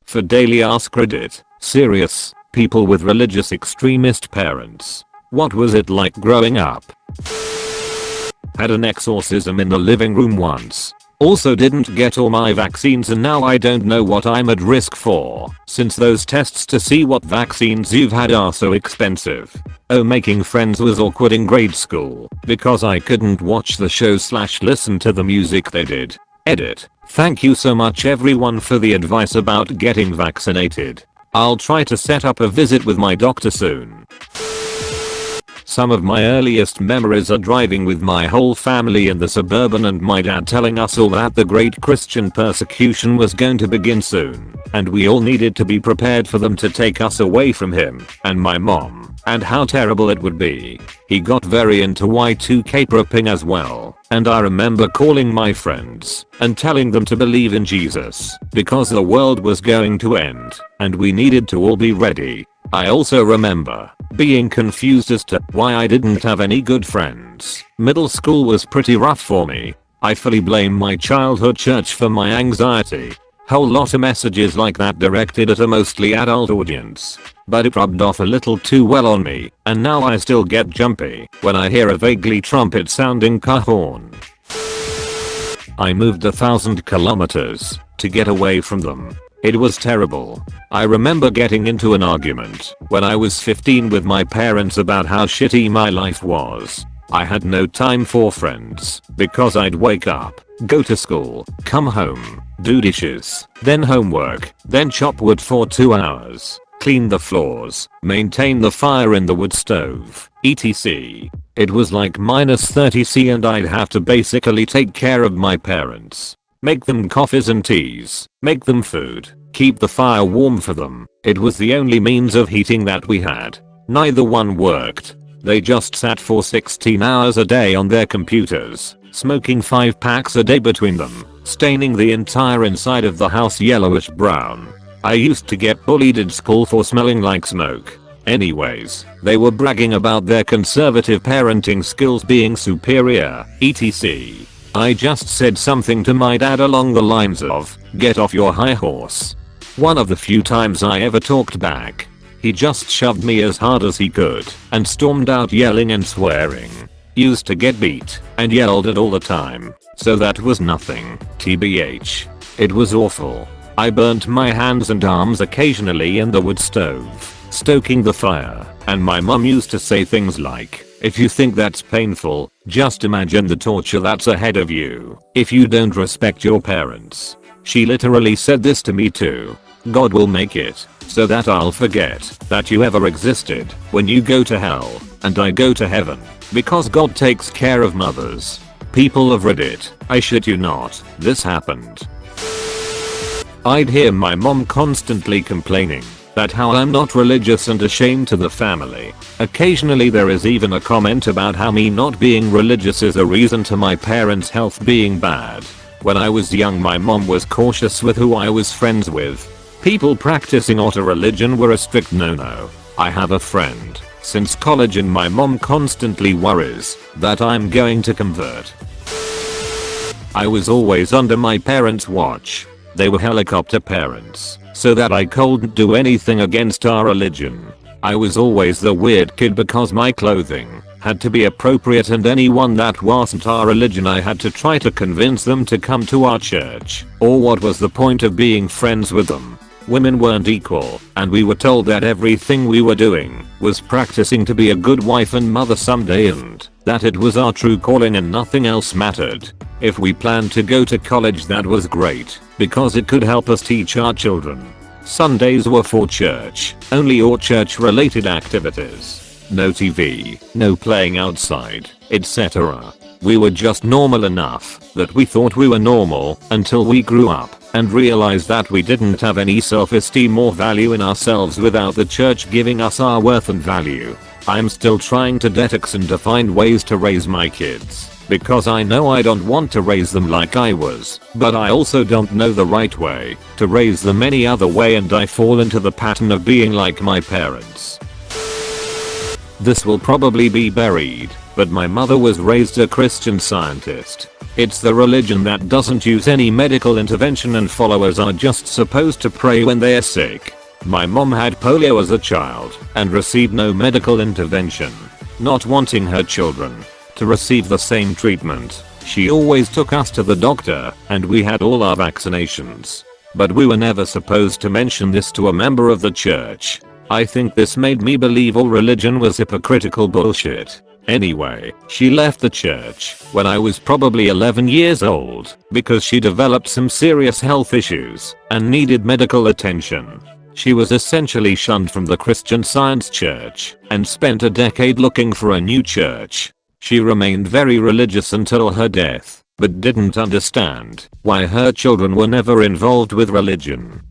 For daily ask Reddit. Serious, people with religious extremist parents. What was it like growing up? Had an exorcism in the living room once. Also didn't get all my vaccines and now I don't know what I'm at risk for, since those tests to see what vaccines you've had are so expensive. Oh, making friends was awkward in grade school because I couldn't watch the show / listen to the music they did. Edit. Thank you so much everyone for the advice about getting vaccinated. I'll try to set up a visit with my doctor soon. Some of my earliest memories are driving with my whole family in the Suburban and my dad telling us all that the great Christian persecution was going to begin soon, and we all needed to be prepared for them to take us away from him and my mom, and how terrible it would be. He got very into Y2K prepping as well, and I remember calling my friends and telling them to believe in Jesus because the world was going to end and we needed to all be ready. I also remember being confused as to why I didn't have any good friends. Middle school was pretty rough for me. I fully blame my childhood church for my anxiety. Whole lot of messages like that directed at a mostly adult audience. But it rubbed off a little too well on me, and now I still get jumpy when I hear a vaguely trumpet sounding car horn. I moved 1,000 kilometers to get away from them. It was terrible. I remember getting into an argument when I was 15 with my parents about how shitty my life was. I had no time for friends because I'd wake up, go to school, come home, do dishes, then homework, then chop wood for 2 hours, clean the floors, maintain the fire in the wood stove, etc. It was like -30°C and I'd have to basically take care of my parents. Make them coffees and teas, make them food, keep the fire warm for them. It was the only means of heating that we had. Neither one worked. They just sat for 16 hours a day on their computers, smoking 5 packs a day between them, staining the entire inside of the house yellowish brown. I used to get bullied at school for smelling like smoke. Anyways, they were bragging about their conservative parenting skills being superior, etc. I just said something to my dad along the lines of, "Get off your high horse." One of the few times I ever talked back. He just shoved me as hard as he could and stormed out yelling and swearing. Used to get beat and yelled at all the time, so that was nothing, tbh. It was awful. I burnt my hands and arms occasionally in the wood stove, stoking the fire, and my mum used to say things like, "If you think that's painful, just imagine the torture that's ahead of you if you don't respect your parents." She literally said this to me too. God will make it so that I'll forget that you ever existed when you go to hell and I go to heaven, because God takes care of mothers. People of Reddit, I shit you not, this happened. I'd hear my mom constantly complaining that how I'm not religious and a shame to the family. Occasionally there is even a comment about how me not being religious is a reason to my parents' health being bad. When I was young my mom was cautious with who I was friends with. People practicing auto religion were a strict no-no. I have a friend since college and my mom constantly worries that I'm going to convert. I was always under my parents' watch. They were helicopter parents, so that I couldn't do anything against our religion. I was always the weird kid because my clothing had to be appropriate and anyone that wasn't our religion I had to try to convince them to come to our church, or what was the point of being friends with them? Women weren't equal, and we were told that everything we were doing was practicing to be a good wife and mother someday and that it was our true calling and nothing else mattered. If we planned to go to college that was great, because it could help us teach our children. Sundays were for church, only or church related activities. No TV, no playing outside, etc. We were just normal enough that we thought we were normal until we grew up and realized that we didn't have any self-esteem or value in ourselves without the church giving us our worth and value. I'm still trying to detox and to find ways to raise my kids, because I know I don't want to raise them like I was, but I also don't know the right way to raise them any other way and I fall into the pattern of being like my parents. This will probably be buried but my mother was raised a Christian Scientist. It's the religion that doesn't use any medical intervention and followers are just supposed to pray when they are sick. My mom had polio as a child and received no medical intervention. Not wanting her children to receive the same treatment, she always took us to the doctor and we had all our vaccinations. But we were never supposed to mention this to a member of the church. I think this made me believe all religion was hypocritical bullshit. Anyway, she left the church when I was probably 11 years old because she developed some serious health issues and needed medical attention. She was essentially shunned from the Christian Science church and spent a decade looking for a new church. She remained very religious until her death, but didn't understand why her children were never involved with religion.